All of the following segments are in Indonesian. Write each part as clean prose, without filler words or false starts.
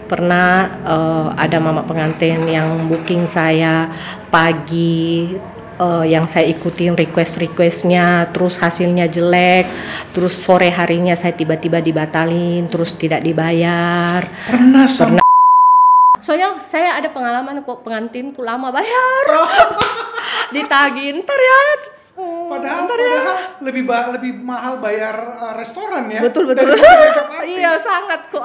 Pernah ada mama pengantin yang booking saya pagi, yang saya ikutin requestnya, terus hasilnya jelek, terus sore harinya saya tiba-tiba dibatalin, terus tidak dibayar. Pernah. Soalnya saya ada pengalaman kok, pengantinku lama bayar. Ditagih ntar ya. Padahal lebih mahal bayar restoran ya. Betul. Iya, sangat kok.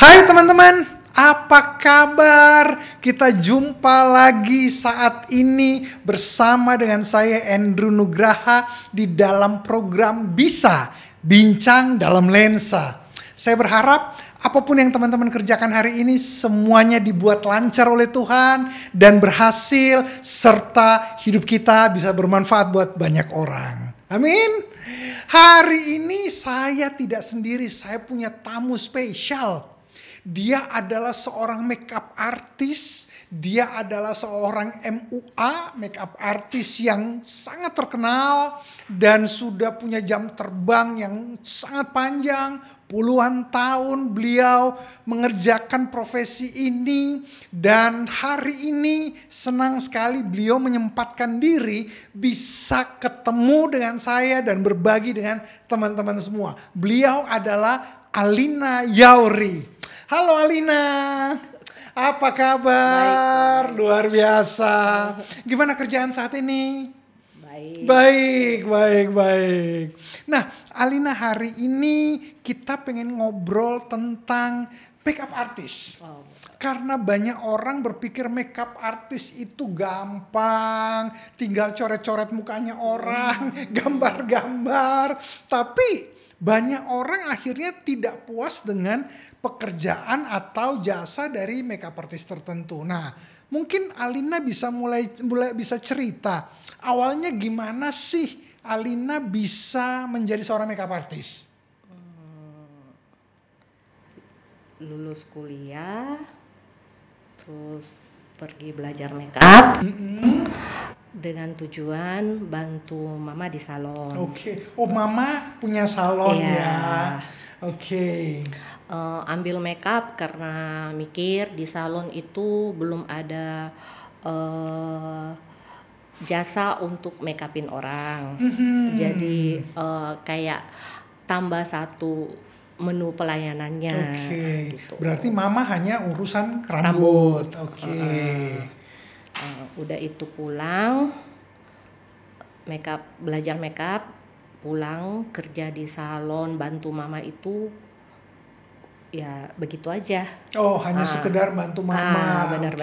Hai teman-teman, apa kabar? Kita jumpa lagi saat ini bersama dengan saya Andrew Nugraha di dalam program Bisa Bincang Dalam Lensa. Saya berharap apapun yang teman-teman kerjakan hari ini semuanya dibuat lancar oleh Tuhan dan berhasil, serta hidup kita bisa bermanfaat buat banyak orang. Amin. Hari ini saya tidak sendiri, saya punya tamu spesial. Dia adalah seorang makeup artist, dia adalah seorang MUA, makeup artist yang sangat terkenal dan sudah punya jam terbang yang sangat panjang. Puluhan tahun beliau mengerjakan profesi ini dan hari ini senang sekali beliau menyempatkan diri bisa ketemu dengan saya dan berbagi dengan teman-teman semua. Beliau adalah Alina Yauri. Halo Alina, apa kabar? Baik. Luar biasa. Gimana kerjaan saat ini? Baik. Baik. Nah, Alina, hari ini kita pengen ngobrol tentang makeup artist. Wow. Karena banyak orang berpikir makeup artist itu gampang, tinggal coret-coret mukanya orang, gambar-gambar. Tapi banyak orang akhirnya tidak puas dengan pekerjaan atau jasa dari makeup artist tertentu. Nah, mungkin Alina bisa mulai bisa cerita awalnya gimana sih Alina bisa menjadi seorang makeup artist? Lulus kuliah, terus pergi belajar makeup. Dengan tujuan bantu mama di salon. Oke. Oh, mama punya salon ya. Oke. Ambil makeup karena mikir di salon itu belum ada jasa untuk makeupin orang. Jadi kayak tambah satu menu pelayanannya. Oke. Gitu. Berarti mama hanya urusan rambut. Oke. Udah itu pulang belajar makeup, pulang kerja di salon bantu mama itu ya begitu aja. Oh, hanya sekedar bantu mama. Benar.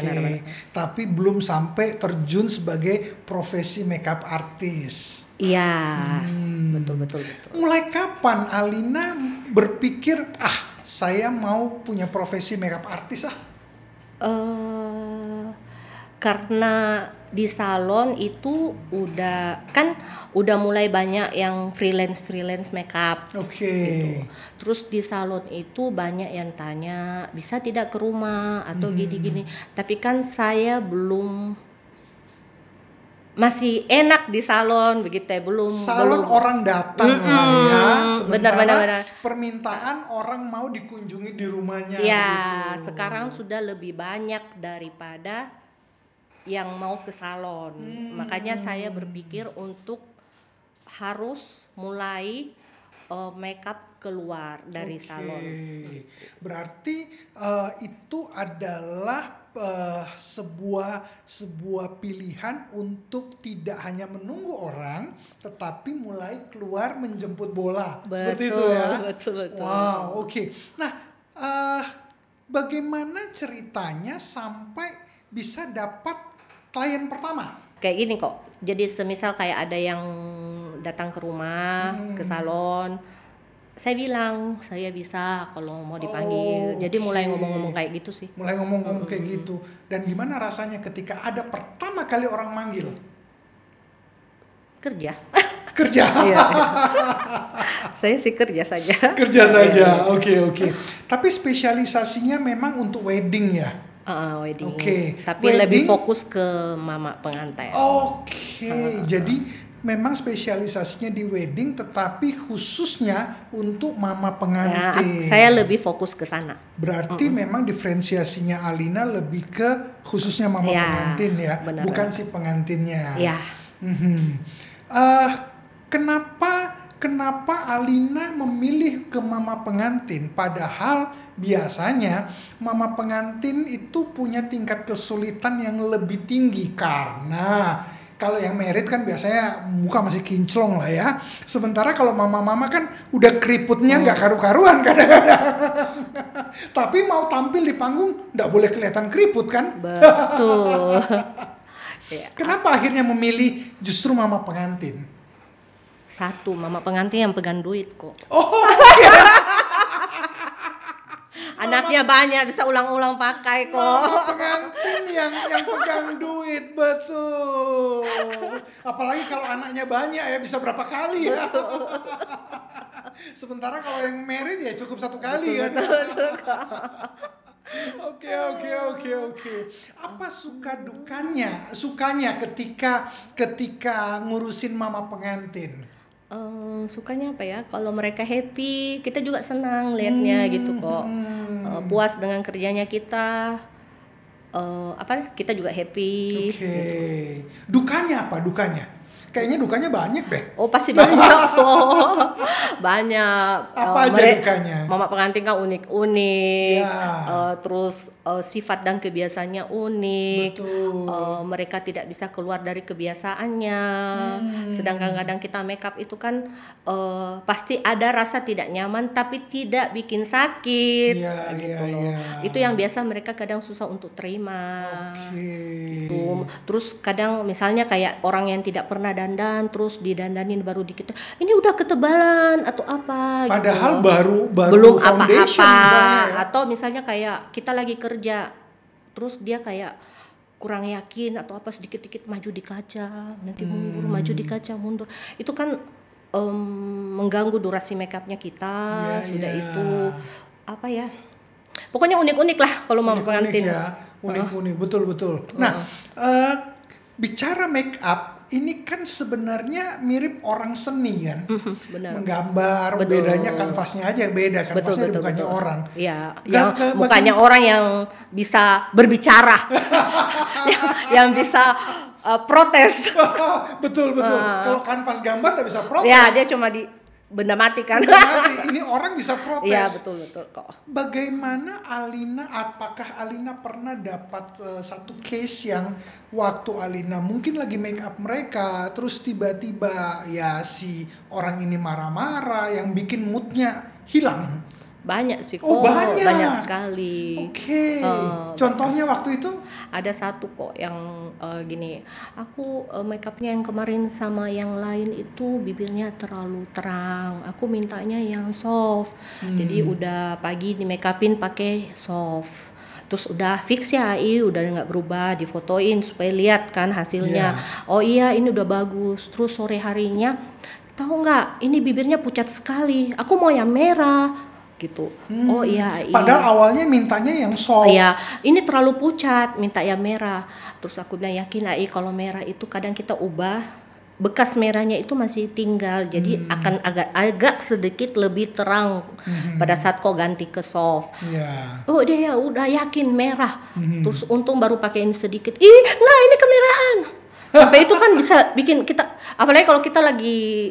Tapi belum sampai terjun sebagai profesi makeup artist. Iya. Betul. Mulai kapan Alina berpikir saya mau punya profesi makeup artist Karena di salon itu udah mulai banyak yang freelance makeup. Oke. Gitu. Terus di salon itu banyak yang tanya bisa tidak ke rumah atau gini-gini. Tapi kan saya masih enak di salon begitu ya, belum orang datang lah ya. Benar. Permintaan orang mau dikunjungi di rumahnya. Ya, gitu. sekarang sudah lebih banyak daripada yang mau ke salon. Makanya saya berpikir untuk harus mulai makeup keluar dari salon. Berarti itu adalah sebuah pilihan untuk tidak hanya menunggu orang, tetapi mulai keluar menjemput bola. Seperti itu ya. Betul. Wow, oke. Nah, bagaimana ceritanya sampai bisa dapat klien pertama? Kayak gini kok. Jadi semisal kayak ada yang datang ke rumah, ke salon, saya bilang saya bisa kalau mau dipanggil. Jadi mulai ngomong-ngomong kayak gitu sih. Mulai ngomong-ngomong kayak gitu. Dan gimana rasanya ketika ada pertama kali orang manggil? Kerja. Iya. Saya sih kerja saja. Oke. Tapi spesialisasinya memang untuk wedding ya? Wedding. Oke. Tapi wedding, lebih fokus ke mama pengantin. Oke. Jadi memang spesialisasinya di wedding, tetapi khususnya untuk mama pengantin. Saya lebih fokus ke sana. Berarti memang diferensiasinya Alina lebih ke khususnya mama pengantin ya, benar, bukan si pengantinnya. Ya. Kenapa Alina memilih ke mama pengantin? Padahal biasanya mama pengantin itu punya tingkat kesulitan yang lebih tinggi, karena kalau yang married kan biasanya muka masih kinclong lah ya. Sementara kalau mama-mama kan udah keriputnya nggak karu-karuan kadang-kadang. Tapi mau tampil di panggung nggak boleh kelihatan keriput kan? Betul. Kenapa akhirnya memilih justru mama pengantin? Satu, mama pengantin yang pegang duit kok. Oh, Anaknya banyak, bisa ulang-ulang pakai kok. mama pengantin yang pegang duit, betul. Apalagi kalau anaknya banyak ya, bisa berapa kali ya. Sementara kalau yang married ya cukup satu kali kan. Oke. Apa sukanya ketika ngurusin mama pengantin? Sukanya apa ya? Kalau mereka happy, kita juga senang liatnya gitu kok. Puas dengan kerjanya kita. Kita juga happy. Oke. Dukanya apa? Kayaknya dukanya banyak deh. Oh, pasti banyak kok. Banyak. Apa aja dukanya? Mama pengantin kan unik-unik. Ya. Terus sifat dan kebiasaannya unik. Betul. Mereka tidak bisa keluar dari kebiasaannya. Sedangkan kadang kita make up itu kan pasti ada rasa tidak nyaman tapi tidak bikin sakit. Iya, gitu iya, loh. iya. Itu yang biasa mereka kadang susah untuk terima. Gitu. Terus kadang misalnya kayak orang yang tidak pernah dandan terus didandanin baru dikit, ini udah ketebalan atau apa Padahal gitu. baru Belum foundation apa-apa misalnya ya. atau misalnya kayak kita lagi kerja terus dia kayak kurang yakin atau apa, sedikit-dikit maju di kaca nanti mundur, maju di kaca mundur, itu kan mengganggu durasi makeupnya kita. Sudah itu apa ya, pokoknya unik-unik lah kalau mama pengantin ya. Unik-unik, betul. Nah, bicara make up ini kan sebenarnya mirip orang seni kan. Benar. Menggambar, Betul. bedanya kanvasnya aja yang beda, kanvasnya bukannya orang. Iya, yang bukannya orang yang bisa berbicara, yang bisa protes. Betul. Kalau kanvas gambar nggak bisa protes. Ya, dia cuma di benda mati kan. Ini orang bisa protes. Iya, betul kok. Bagaimana apakah Alina pernah dapat satu case yang waktu Alina mungkin lagi make up mereka, terus tiba-tiba ya si orang ini marah-marah yang bikin moodnya hilang? Banyak sih kok. Oh, banyak sekali. Oke. Contohnya waktu itu? Ada satu kok yang gini, aku make upnya yang kemarin sama yang lain itu bibirnya terlalu terang, aku mintanya yang soft. Jadi udah pagi di make upin pakai soft, terus udah fix ya, udah nggak berubah, difotoin supaya lihat kan hasilnya. Oh iya, ini udah bagus. Terus sore harinya, tahu nggak, ini bibirnya pucat sekali, aku mau yang merah gitu. Oh iya. Padahal awalnya mintanya yang soft. Iya, ini terlalu pucat, minta yang merah. Terus aku bilang, yakin kalau merah itu kadang kita ubah, bekas merahnya itu masih tinggal, jadi akan agak sedikit lebih terang pada saat kau ganti ke soft. Oh dia ya udah yakin merah. Terus untung baru pakai ini sedikit. Nah ini kemerahan. Sampai itu kan bisa bikin kita, apalagi kalau kita lagi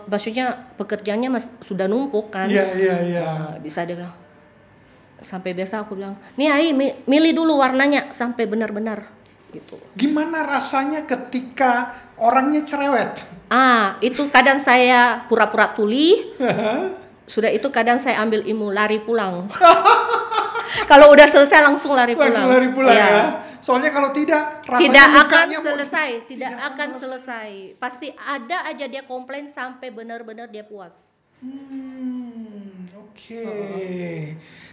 maksudnya pekerjaannya sudah numpuk kan. Iya. Bisa dia bilang, sampai biasa aku bilang, nih milih dulu warnanya sampai benar-benar gitu. Gimana rasanya ketika orangnya cerewet? Itu kadang saya pura-pura tuli. Sudah itu kadang saya ambil lari pulang. Kalau udah selesai langsung lari pulang. Ya. Soalnya kalau tidak, rasanya tidak akan selesai. Pasti ada aja dia komplain sampai benar-benar dia puas. Oke.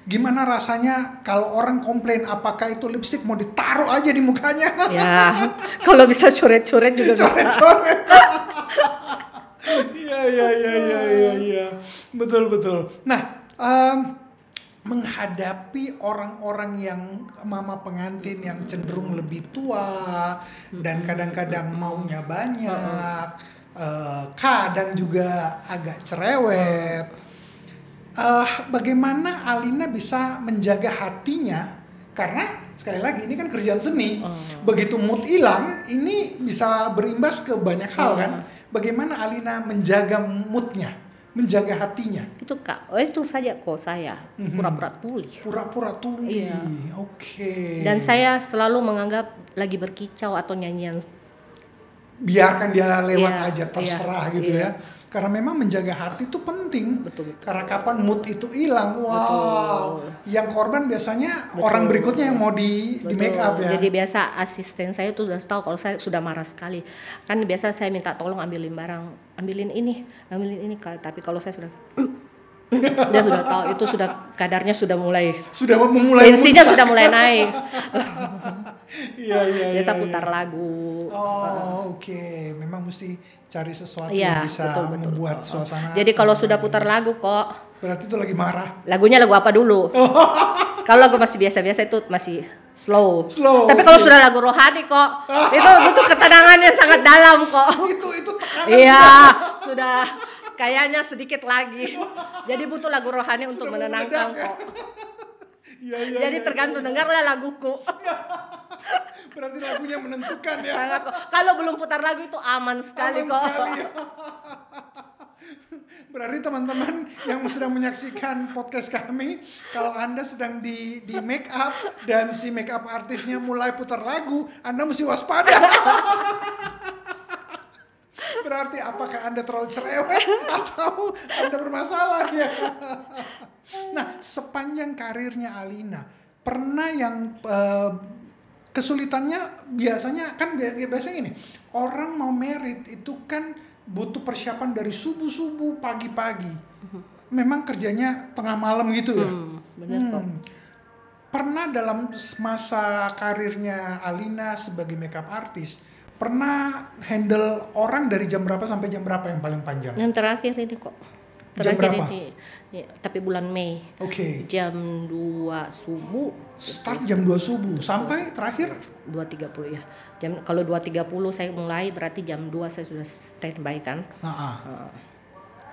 Gimana rasanya kalau orang komplain, apakah itu lipstick mau ditaruh aja di mukanya? Ya, kalau bisa coret-coret juga bisa. Coret-coret. Iya. Betul. Nah, menghadapi orang-orang yang mama pengantin yang cenderung lebih tua dan kadang-kadang maunya banyak, kadang juga agak cerewet. Bagaimana Alina bisa menjaga hatinya? Karena sekali lagi ini kan kerjaan seni. Begitu mood hilang, ini bisa berimbas ke banyak hal kan. Bagaimana Alina menjaga moodnya, menjaga hatinya? Itu Kak, itu saja kok saya pura-pura tuli. Pura-pura tuli. Iya. Oke. Dan saya selalu menganggap lagi berkicau atau nyanyian. Biarkan dia lewat Iya, aja, terserah iya, gitu iya. ya. Karena memang menjaga hati itu penting. Betul. Karena kapan mood itu hilang, wow. Betul. Yang korban biasanya Betul. orang berikutnya yang mau di make up ya. Jadi biasa asisten saya tuh sudah tahu kalau saya sudah marah sekali. Kan biasa saya minta tolong ambilin barang, ambilin ini Kak. Tapi kalau saya sudah dia sudah tahu itu sudah kadarnya sudah mulai tensinya sudah mulai naik. Iya. Biasa putar lagu. Oh, oke. Memang mesti cari sesuatu Iya, yang bisa betul. membuat suasana. Jadi kalau sudah putar lagu kok, berarti itu lagi marah. lagunya lagu apa dulu? Kalau lagu masih biasa-biasa itu masih slow. Tapi Oke. kalau sudah lagu rohani kok, itu butuh ketenangan yang sangat dalam kok. Itu tekanan. Iya, sudah kayaknya sedikit lagi. Jadi butuh lagu rohani untuk Sudah menenangkan meledak, ya? kok. Iya. Jadi tergantung dengarlah laguku. Berarti lagunya menentukan ya. Sangat kok. Kalau belum putar lagu itu aman sekali Aman kok. sekali ya. Berarti teman-teman yang sedang menyaksikan podcast kami, kalau Anda sedang di make up dan si make up artisnya mulai putar lagu, Anda mesti waspada. Berarti apakah Anda terlalu cerewet atau Anda bermasalah ya? Nah, sepanjang karirnya Alina, pernah yang kesulitannya biasanya kan biasanya ini, orang mau merit itu kan butuh persiapan dari subuh-subuh pagi-pagi. Memang kerjanya tengah malam gitu ya. Benar kok. Pernah dalam masa karirnya Alina sebagai makeup artist, pernah handle orang dari jam berapa sampai jam berapa yang paling panjang? Yang terakhir ini kok. Jam berapa? Ini, ya, tapi bulan Mei. Oke. Jam 2 subuh. Start jam 2 subuh sampai terakhir 2.30 ya. Kalau 2.30 saya mulai berarti jam 2 saya sudah standby kan.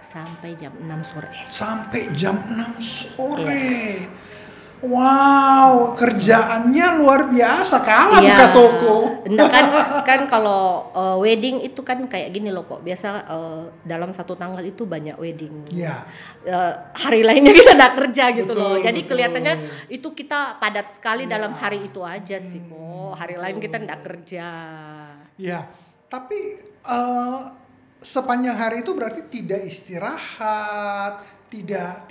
Sampai jam 6 sore. Sampai jam 6 sore. Iya. Wow, kerjaannya luar biasa, kalah buka toko. Nah, kan kalau wedding itu kan kayak gini loh kok. Biasa dalam satu tanggal itu banyak wedding. Iya. Hari lainnya kita nggak kerja gitu loh. Jadi betul. kelihatannya itu kita padat sekali dalam hari itu aja sih kok. Hari lain kita nggak kerja. Ya, tapi sepanjang hari itu berarti tidak istirahat, tidak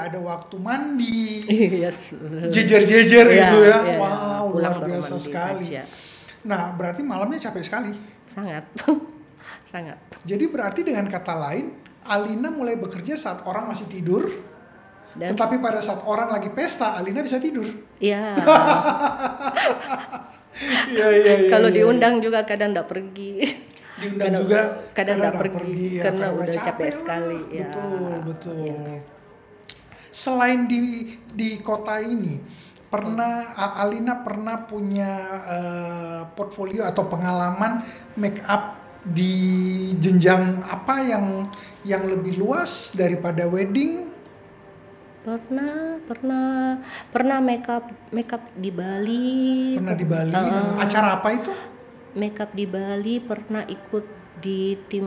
ada waktu mandi, Yes. jejer-jejer gitu ya. Iya. Wow, Pulang luar baru biasa mandi sekali. aja. Nah, berarti malamnya capek sekali. Sangat. Sangat. Jadi berarti dengan kata lain, Alina mulai bekerja saat orang masih tidur. Dan Tetapi pada saat orang lagi pesta, Alina bisa tidur. iya. Iya. Kalau diundang juga kadang nggak pergi. Diundang juga kadang nggak pergi ya, karena udah capek lah. sekali. Ya. Betul. Ya. Selain di kota ini, Alina pernah punya portfolio atau pengalaman make up di jenjang apa yang lebih luas daripada wedding? Pernah make up di Bali. Pernah di Bali. Acara apa itu? Make up di Bali, pernah ikut di tim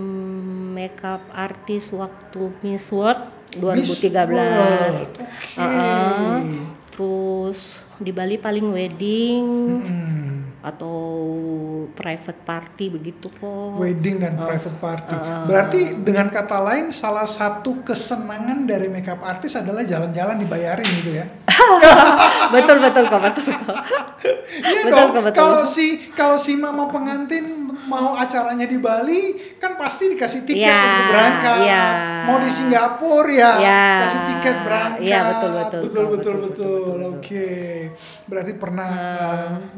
make up artis waktu Miss World 2013. Terus di Bali paling wedding atau private party begitu kok. Wedding dan private party. Berarti dengan kata lain salah satu kesenangan dari makeup artis adalah jalan-jalan dibayarin gitu ya. betul kok. Iya dong. Kalau si mama pengantin mau acaranya di Bali kan pasti dikasih tiket untuk berangkat. Mau di Singapura kasih tiket berangkat. Iya, betul. Oke. Berarti pernah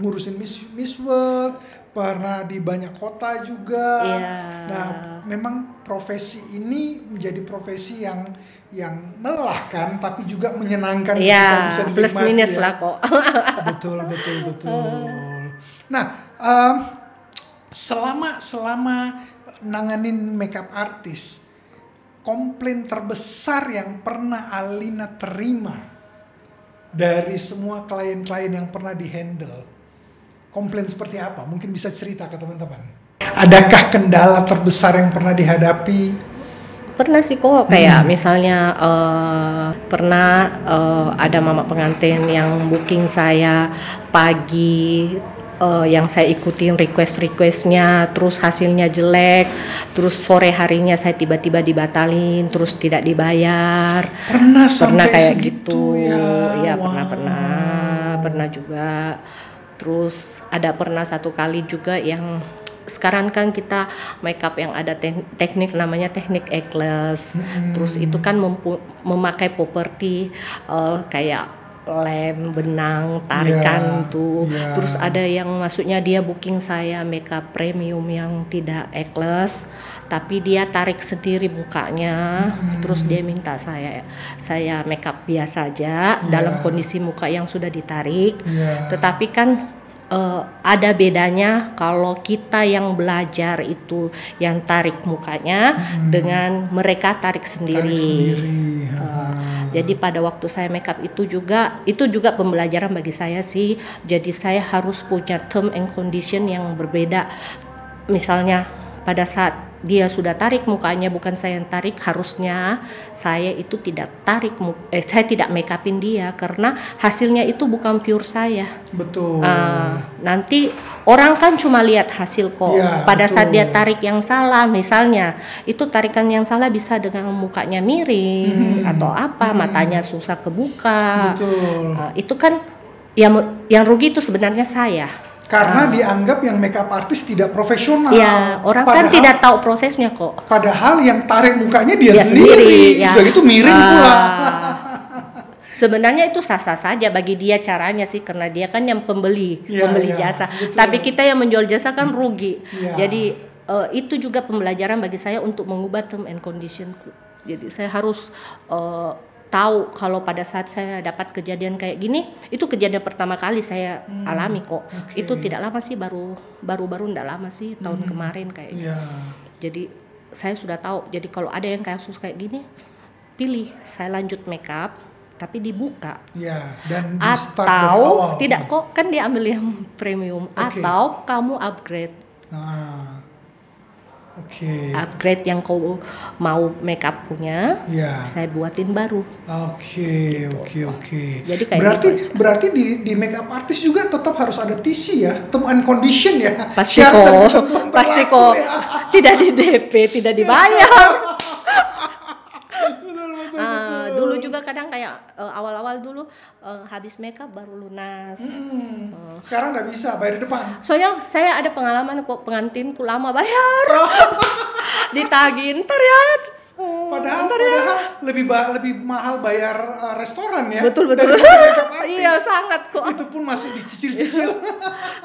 ngurusin Miss World, pernah di banyak kota juga. Nah, memang profesi ini menjadi profesi yang melelahkan tapi juga menyenangkan, bisa dinikmati. Plus minus lah kok. Betul. Nah, selama nanganin makeup artis, komplain terbesar yang pernah Alina terima dari semua klien-klien yang pernah dihandle, komplain seperti apa? Mungkin bisa cerita ke teman-teman. Adakah kendala terbesar yang pernah dihadapi? Pernah sih kok, kayak misalnya pernah ada mama pengantin yang booking saya pagi, yang saya ikutin requestnya, terus hasilnya jelek, terus sore harinya saya tiba-tiba dibatalin, terus tidak dibayar. Pernah Kayak segitu gitu ya. Wow. Pernah juga. Terus ada pernah satu kali juga yang sekarang kan kita makeup yang ada teknik namanya teknik eggless. Terus itu kan memakai properti kayak lem, benang, tarikan tuh. Terus ada yang maksudnya dia booking saya makeup premium yang tidak eggless, tapi dia tarik sendiri mukanya. Terus dia minta saya makeup biasa aja dalam kondisi muka yang sudah ditarik. Tetapi kan ada bedanya kalau kita yang belajar itu yang tarik mukanya dengan mereka tarik sendiri. Jadi pada waktu saya makeup itu juga pembelajaran bagi saya sih. Jadi saya harus punya term and condition yang berbeda. Misalnya pada saat dia sudah tarik mukanya, bukan saya yang tarik, harusnya saya itu tidak saya tidak make upin dia karena hasilnya itu bukan pure saya. Betul. Nanti orang kan cuma lihat hasil kok. Pada saat dia tarik yang salah, misalnya itu tarikan yang salah bisa dengan mukanya miring atau apa, matanya susah kebuka. Betul. Itu kan yang rugi itu sebenarnya saya. Karena dianggap yang makeup artist tidak profesional. Ya, orang kan tidak tahu prosesnya kok. Padahal yang tarik mukanya dia sendiri. Ya. Sudah gitu miring pula. Sebenarnya itu sah-sah saja bagi dia caranya sih, karena dia kan yang pembeli jasa. Betul. Tapi kita yang menjual jasa kan rugi. Jadi itu juga pembelajaran bagi saya untuk mengubah term and conditionku. Jadi saya harus tahu kalau pada saat saya dapat kejadian kayak gini, itu kejadian pertama kali saya alami kok. Itu tidak lama sih, baru tidak lama sih, tahun kemarin kayaknya. Jadi saya sudah tahu. Jadi kalau ada yang kasus kayak gini, pilih saya lanjut makeup tapi dibuka. Dan di start atau dari awal. Tidak kok, kan dia ambil yang premium. Atau kamu upgrade. Upgrade yang kau mau makeup punya, saya buatin baru. Oke. Jadi kayak berarti di makeup artist juga tetap harus ada TC ya, term and condition ya. Pasti kok. Tidak di DP, tidak dibayar. Dulu juga kadang kayak awal-awal dulu habis makeup baru lunas. Sekarang nggak bisa bayar di depan. Soalnya saya ada pengalaman kok, pengantinku lama bayar. Ditagih ntar ya. Padahal lebih mahal bayar restoran ya. Betul. Iya sangat kok. Itu pun masih dicicil-cicil.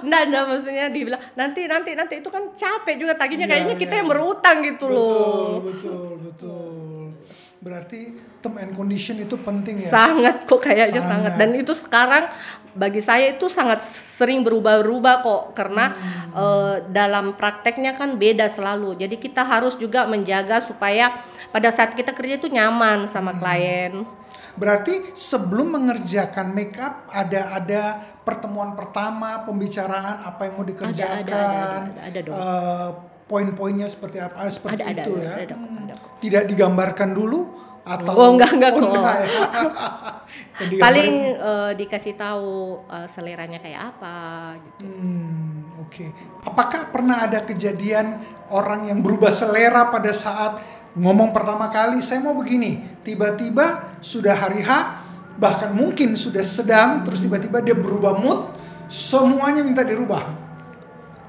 Nggak maksudnya dibilang nanti itu kan capek juga tagihnya, kayaknya kita yang berutang gitu loh. Betul. Berarti term and condition itu penting ya. Sangat kok, kayaknya sangat. Dan itu sekarang bagi saya itu sangat sering berubah-ubah kok, karena dalam prakteknya kan beda selalu. Jadi kita harus juga menjaga supaya pada saat kita kerja itu nyaman sama klien. Berarti sebelum mengerjakan makeup ada pertemuan pertama, pembicaraan apa yang mau dikerjakan. Ada dong. Poin-poinnya seperti apa? Seperti itu ya. Ada. Tidak digambarkan dulu atau enggak kok. Ya. Paling dikasih tahu seleranya kayak apa gitu. Oke. Apakah pernah ada kejadian orang yang berubah selera pada saat ngomong pertama kali saya mau begini, tiba-tiba sudah hari H, bahkan mungkin sudah sedang, terus tiba-tiba dia berubah mood, semuanya minta dirubah?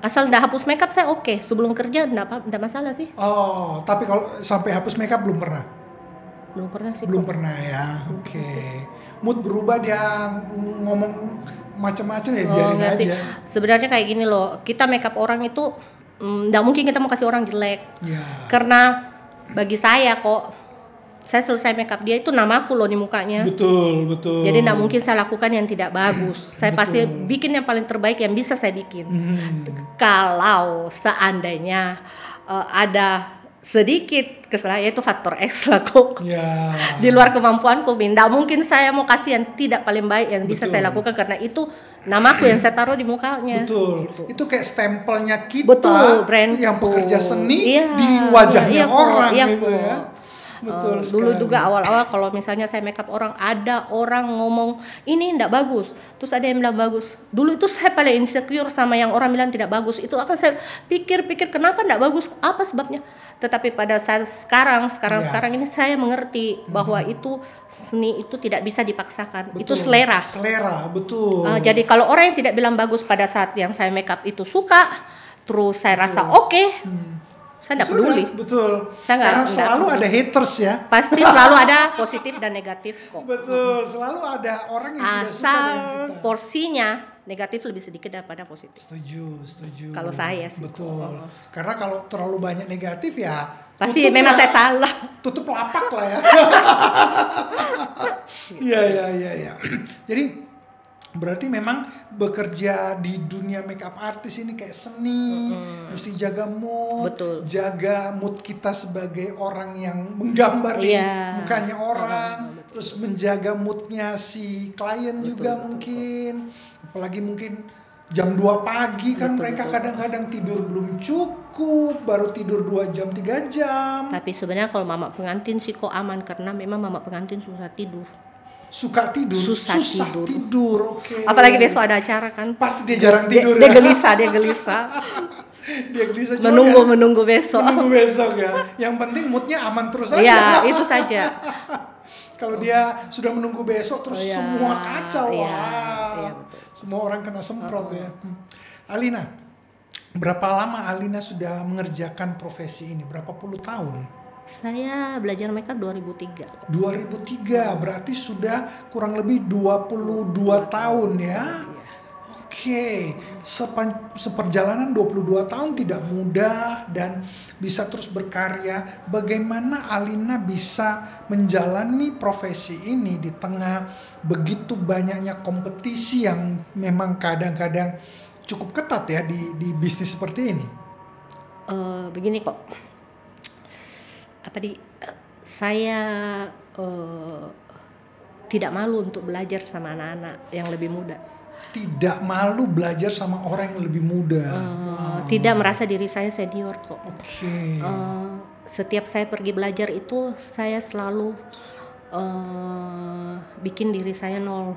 Asal udah hapus makeup saya oke. Sebelum kerja enggak masalah sih. Oh, tapi kalau sampai hapus makeup belum pernah? Belum pernah sih. Belum pernah ya. Oke. Mood berubah dia ngomong macam-macam ya, biarin aja. Sih. Sebenarnya kayak gini loh. Kita makeup orang itu enggak mungkin kita mau kasih orang jelek. Karena bagi saya kok, saya selesai makeup dia itu namaku loh di mukanya. Betul. Jadi enggak mungkin saya lakukan yang tidak bagus. Saya pasti bikin yang paling terbaik yang bisa saya bikin. Kalau seandainya ada sedikit kesalahan, yaitu faktor X lah kok. Ya. Di luar kemampuanku, tidak mungkin saya mau kasih yang tidak paling baik yang bisa Betul. saya lakukan, karena itu namaku yang saya taruh di mukanya. Betul. Gitu. Itu kayak stempelnya kita Betul, brandku. yang pekerja seni Iya, di wajahnya iya, kok, orang iya, gitu kok. ya. Betul Dulu sekali. juga awal-awal kalau misalnya saya make up orang, ada orang ngomong ini tidak bagus, terus ada yang bilang bagus. Dulu itu saya paling insecure sama yang orang bilang tidak bagus. Itu akan saya pikir-pikir kenapa tidak bagus, apa sebabnya. Tetapi pada saat sekarang ini saya mengerti bahwa itu seni itu tidak bisa dipaksakan. Betul. Itu selera. Selera, betul. Jadi kalau orang yang tidak bilang bagus pada saat yang saya make up itu suka, terus saya rasa oke, saya tidak peduli. Betul. Saya Karena selalu ada haters ya. Pasti selalu ada positif dan negatif kok. Betul, selalu ada orang yang tidak suka Asal dengan kita. porsinya negatif lebih sedikit daripada positif. Setuju. Kalau saya sih. Betul. Karena kalau terlalu banyak negatif ya Pasti tutup memang lah. saya salah. Tutup lapak lah ya. Iya. Jadi berarti memang bekerja di dunia makeup artist ini kayak seni, mesti jaga mood, Betul. jaga mood kita sebagai orang yang menggambar di Iya. mukanya orang, terus menjaga moodnya si klien juga mungkin, apalagi mungkin jam 2 pagi kan mereka kadang-kadang tidur belum cukup, baru tidur 2 jam 3 jam. Tapi sebenarnya kalau mama pengantin sih kok aman, karena memang mama pengantin susah tidur. Susah tidur. Oke. Apalagi besok ada acara kan. Pasti dia jarang tidur Dia ya. gelisah. Dia gelisah Menunggu besok. Menunggu besok ya. Yang penting moodnya aman terus aja. Iya, itu saja. Kalau dia sudah menunggu besok terus Iya, semua kacau. iya, Wah. iya, betul. Semua orang kena semprot ya. Alina, berapa lama Alina sudah mengerjakan profesi ini? Berapa puluh tahun? Saya belajar makeup 2003. 2003, berarti sudah kurang lebih 22 tahun ya. Oke, seperjalanan 22 tahun tidak mudah dan bisa terus berkarya. Bagaimana Alina bisa menjalani profesi ini di tengah begitu banyaknya kompetisi yang memang kadang-kadang cukup ketat ya di bisnis seperti ini? Begini kok. Saya tidak malu untuk belajar sama anak-anak yang lebih muda. Tidak malu belajar sama orang yang lebih muda. Tidak merasa diri saya senior kok. Oke. Setiap saya pergi belajar itu saya selalu bikin diri saya nol.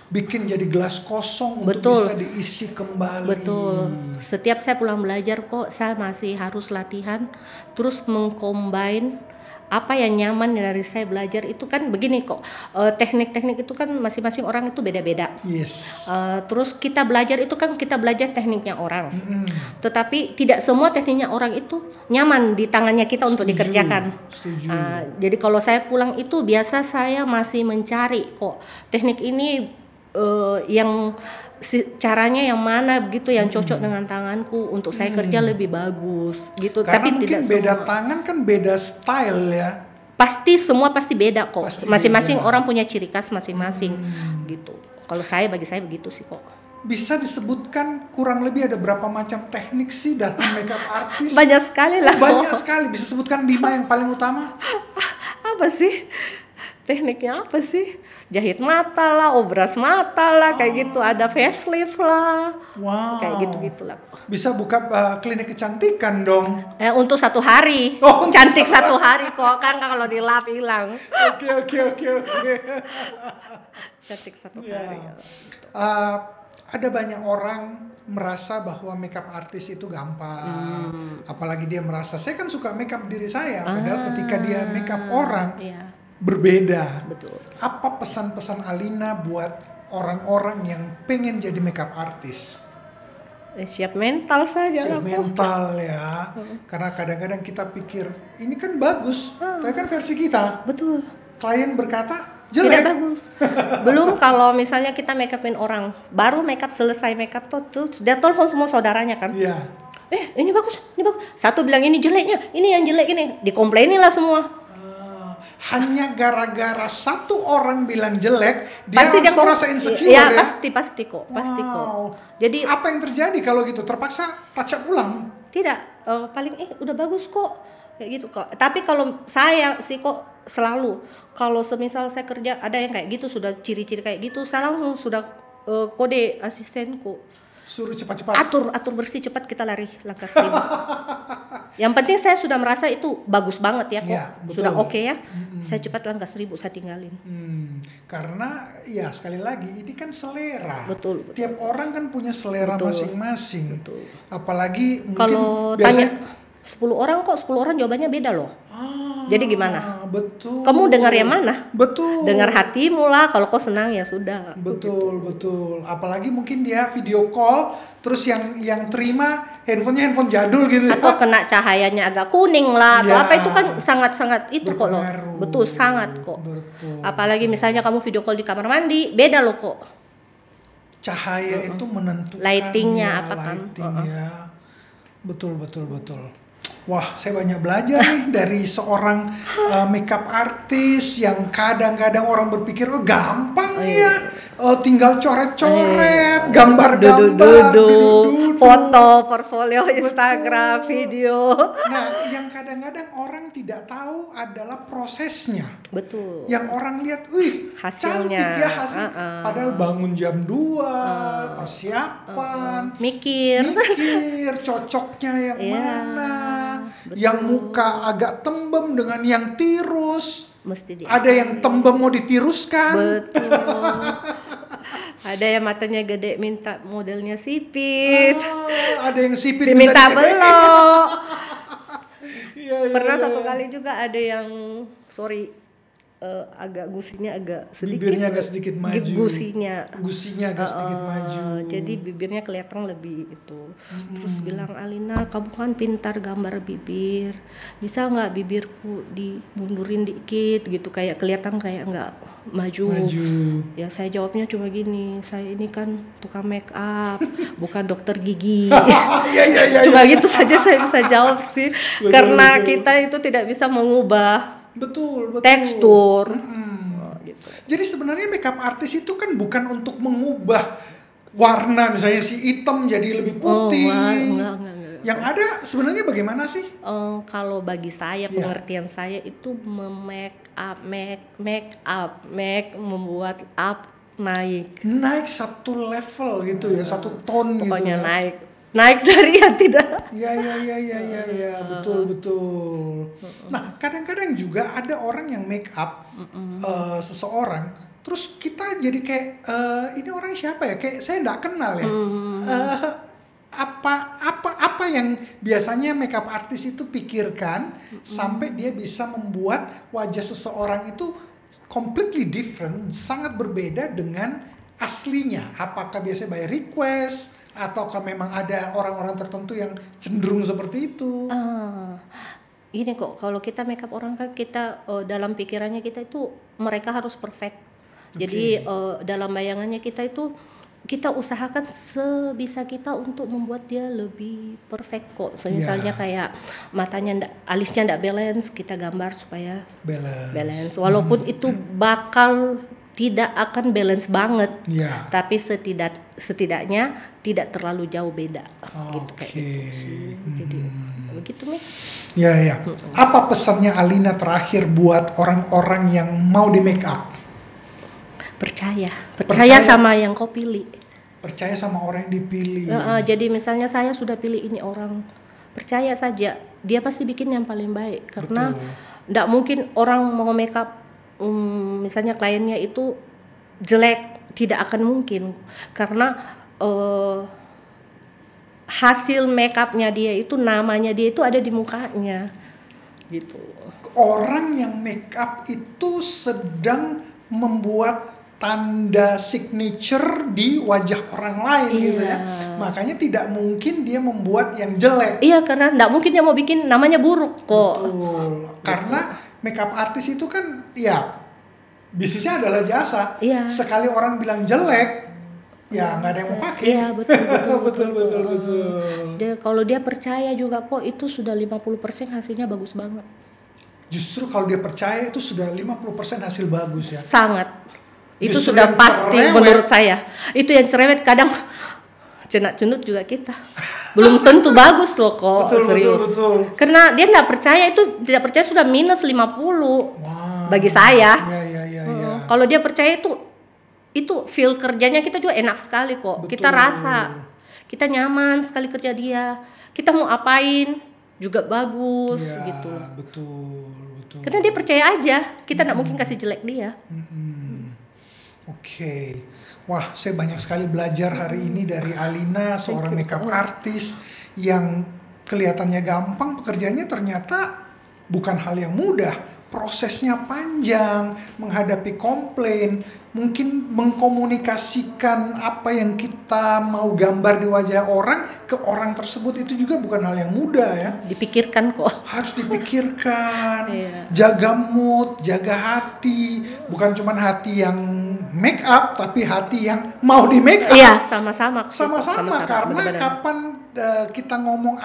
Bikin jadi gelas kosong untuk Betul. bisa diisi kembali. Betul. Setiap saya pulang belajar kok saya masih harus latihan, terus mengcombine apa yang nyaman dari saya belajar itu kan begini kok. Teknik-teknik itu kan masing-masing orang itu beda-beda. Yes. Terus kita belajar itu kan kita belajar tekniknya orang. Tetapi tidak semua tekniknya orang itu nyaman di tangannya kita untuk dikerjakan. Setuju. Jadi kalau saya pulang itu biasa saya masih mencari kok teknik ini yang caranya yang mana begitu yang cocok dengan tanganku untuk saya kerja lebih bagus gitu. Karena Tapi mungkin tidak beda semua. tangan kan beda style ya. Pasti semua pasti beda kok. Pasti Masing-masing beda. orang punya ciri khas masing-masing gitu. Kalau bagi saya begitu sih kok. Bisa disebutkan kurang lebih ada berapa macam teknik sih dalam makeup artis? Banyak sekali lah. Banyak sekali. Bisa sebutkan 5 yang paling utama? Apa sih? Tekniknya apa sih? Jahit mata lah, obras mata lah, kayak gitu. Ada facelift lah. Wow. Kayak gitu-gitulah. Bisa buka klinik kecantikan dong. Untuk 1 hari. Oh, untuk Cantik 1 hari kok. Kan kalau di lap hilang. Oke. Cantik 1 Ya. hari. Ada banyak orang merasa bahwa makeup artis itu gampang. Apalagi dia merasa, saya kan suka makeup diri saya. Padahal ketika dia makeup orang, Iya, berbeda. betul. Apa pesan-pesan Alina buat orang-orang yang pengen jadi makeup artis? Siap mental saja Siap lah kok. mental ya. Karena kadang-kadang kita pikir, ini kan bagus. Tapi kan versi kita. Betul. Klien berkata, Tidak jelek. bagus. Belum kalau misalnya kita make upin orang, baru make up selesai make up tuh dia telepon semua saudaranya kan. Iya. Ini bagus, ini bagus. Satu bilang ini jeleknya, ini yang jelek ini. Dikomplainin lah semua. Hanya gara-gara satu orang bilang jelek, dia Pasti langsung merasa insecure ya. ya? Pasti kok. Wow. Jadi Apa yang terjadi kalau gitu? Terpaksa touch up ulang? tidak. paling udah bagus kok kayak gitu kok. Tapi kalau saya sih kok selalu kalau semisal saya kerja ada yang kayak gitu sudah ciri-ciri kayak gitu, saya langsung sudah kode asistenku. Suruh cepat-cepat. Atur bersih cepat kita lari langkah 1000. Yang penting saya sudah merasa itu bagus banget ya kok. Ya, sudah oke ya. Saya cepat langkah 1000 saya tinggalin. Karena ya sekali lagi ini kan selera. Betul. Tiap orang kan punya selera masing-masing. Betul. Apalagi mungkin kalau tanya 10 orang kok 10 orang jawabannya beda loh. Jadi gimana? Betul. Kamu dengar yang mana? Betul. Dengar hatimu lah. Kalau kau senang ya sudah. Betul. Apalagi mungkin dia video call, terus yang terima handphonenya handphone jadul gitu. Atau kena cahayanya agak kuning lah. Atau apa itu kan sangat-sangat itu kok loh. Betul sangat kok. Betul. Apalagi misalnya kamu video call di kamar mandi, beda loh kok. Cahaya itu menentukan. Lightingnya apa kan? Lightingnya. Betul. Wah, saya banyak belajar nih dari seorang makeup artist yang kadang-kadang orang berpikir gampang ya, tinggal coret-coret, gambar-gambar, duduk-duduk, foto, portfolio, Instagram, video. Nah, yang kadang-kadang orang tidak tahu adalah prosesnya. Betul. Yang orang lihat, wih, hasilnya. Cantik ya hasil. Padahal bangun jam 2, persiapan, mikir, cocoknya yang mana. Betul. Yang muka agak tembem dengan yang tirus. Mesti ada yang tembem mau ditiruskan. Betul. Ada yang matanya gede minta modelnya sipit. Ada yang sipit minta belok. Pernah ya. satu kali juga ada yang agak gusinya agak sedikit. Bibirnya agak sedikit maju. Gusinya agak sedikit maju. Jadi bibirnya kelihatan lebih itu. Terus bilang, Alina, kamu kan pintar gambar bibir. Bisa nggak bibirku dimundurin dikit gitu, kayak kelihatan kayak nggak maju. Ya saya jawabnya cuma gini, saya ini kan tukang make up, bukan dokter gigi. Cuma gitu saja saya bisa jawab sih. Karena kita itu tidak bisa mengubah betul. tekstur. Gitu. Jadi sebenarnya makeup artist itu kan bukan untuk mengubah warna, misalnya si hitam jadi lebih putih. Enggak. Yang ada sebenarnya bagaimana sih? Kalau bagi saya, pengertian saya itu membuat up naik satu level gitu ya, satu ton gitu. Pokoknya naik dari yang tidak. Ya, betul. Nah, kadang-kadang juga ada orang yang make up seseorang, terus kita jadi kayak ini orang siapa ya? Kayak saya nggak kenal ya. Apa yang biasanya makeup artist itu pikirkan sampai dia bisa membuat wajah seseorang itu completely different, sangat berbeda dengan aslinya. Apakah biasanya by request ataukah memang ada orang-orang tertentu yang cenderung seperti itu? Ini kok kalau kita makeup orang kan kita dalam pikirannya kita itu mereka harus perfect. Jadi dalam bayangannya kita itu kita usahakan sebisa kita untuk membuat dia lebih perfect kok. Misalnya kayak matanya alisnya enggak balance, kita gambar supaya balance. Walaupun itu bakal tidak akan balance banget, tapi setidaknya tidak terlalu jauh beda, gitu kayak gitu sih. Jadi begitu nih. Ya. Apa pesannya Alina terakhir buat orang-orang yang mau di make up? Percaya sama yang kau pilih. Percaya sama orang yang dipilih. Jadi misalnya saya sudah pilih ini orang, percaya saja dia pasti bikin yang paling baik. Karena tidak mungkin orang mau make up misalnya kliennya itu jelek, tidak akan mungkin karena hasil make upnya dia itu, namanya dia itu ada di mukanya gitu. Orang yang make up itu sedang membuat tanda signature di wajah orang lain gitu ya. Makanya tidak mungkin dia membuat yang jelek. Iya, karena tidak mungkin dia mau bikin namanya buruk kok. Betul. Karena makeup artist itu kan ya bisnisnya adalah jasa. Sekali orang bilang jelek, ya nggak ada yang mau pakai. Iya, betul. Kalau dia percaya juga kok itu sudah 50% hasilnya bagus banget. Justru kalau dia percaya itu sudah 50% hasil bagus ya. Sangat. Itu justru sudah pasti cerewet, menurut saya. Itu yang cerewet kadang cenak-cenut juga kita. Belum tentu bagus loh kok, serius. Betul. Karena dia tidak percaya sudah minus 50 bagi saya. Ya. Kalau dia percaya itu feel kerjanya kita juga enak sekali kok. Kita rasa kita nyaman sekali kerja dia. Kita mau apain juga bagus gitu. Betul. Karena dia percaya aja. Kita tidak mungkin kasih jelek dia. Oke. Wah, saya banyak sekali belajar hari ini dari Alina, seorang makeup artist yang kelihatannya gampang, pekerjaannya ternyata bukan hal yang mudah. Prosesnya panjang, menghadapi komplain, mungkin mengkomunikasikan apa yang kita mau gambar di wajah orang ke orang tersebut itu juga bukan hal yang mudah ya. Dipikirkan kok. Harus dipikirkan, jaga mood, jaga hati, bukan cuma hati yang make up, tapi hati yang mau di make up. Iya, sama-sama karena bener-bener. kapan kita ngomong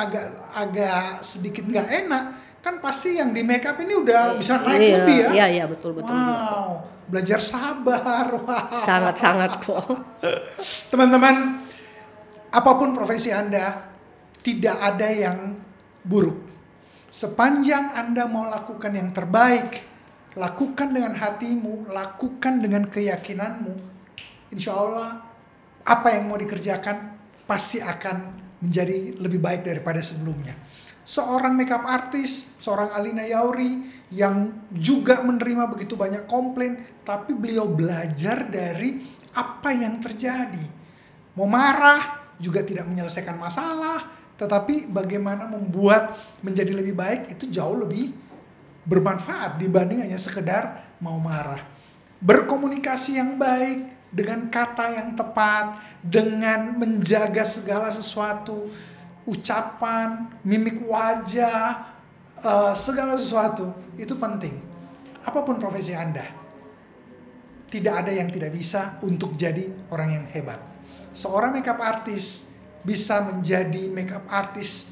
agak sedikit nggak enak, kan pasti yang di make up ini udah bisa naik lebih ya. Iya, betul. Wow, belajar sabar. Wow. Sangat kok. Teman-teman, apapun profesi Anda, tidak ada yang buruk. Sepanjang Anda mau lakukan yang terbaik, lakukan dengan hatimu, lakukan dengan keyakinanmu, insya Allah apa yang mau dikerjakan pasti akan menjadi lebih baik daripada sebelumnya. Seorang makeup artist, seorang Alina Yauri yang juga menerima begitu banyak komplain, tapi beliau belajar dari apa yang terjadi. Mau marah juga tidak menyelesaikan masalah, tetapi bagaimana membuat menjadi lebih baik itu jauh lebih bermanfaat dibanding hanya sekedar mau marah. Berkomunikasi yang baik dengan kata yang tepat, dengan menjaga segala sesuatu, ucapan, mimik wajah, segala sesuatu itu penting. Apapun profesi Anda, tidak ada yang tidak bisa untuk jadi orang yang hebat. Seorang makeup artist bisa menjadi makeup artist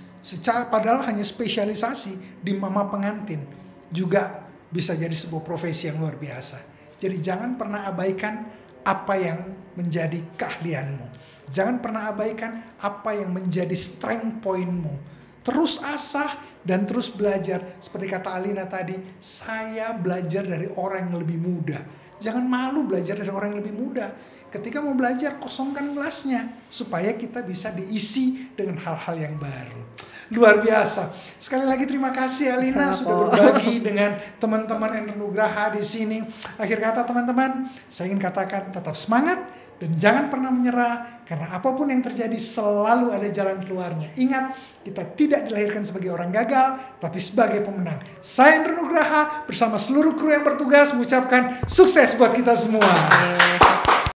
padahal hanya spesialisasi di mama pengantin, juga bisa jadi sebuah profesi yang luar biasa. Jadi jangan pernah abaikan apa yang menjadi keahlianmu. Jangan pernah abaikan apa yang menjadi strength pointmu. Terus asah dan terus belajar. Seperti kata Alina tadi, saya belajar dari orang yang lebih muda. Jangan malu belajar dari orang yang lebih muda. Ketika mau belajar, kosongkan gelasnya supaya kita bisa diisi dengan hal-hal yang baru. Luar biasa. Sekali lagi terima kasih Alina sudah berbagi dengan teman-teman Endru Nugraha di sini. Akhir kata teman-teman, saya ingin katakan tetap semangat dan jangan pernah menyerah, karena apapun yang terjadi selalu ada jalan keluarnya. Ingat, kita tidak dilahirkan sebagai orang gagal, tapi sebagai pemenang. Saya Endru Nugraha bersama seluruh kru yang bertugas mengucapkan sukses buat kita semua.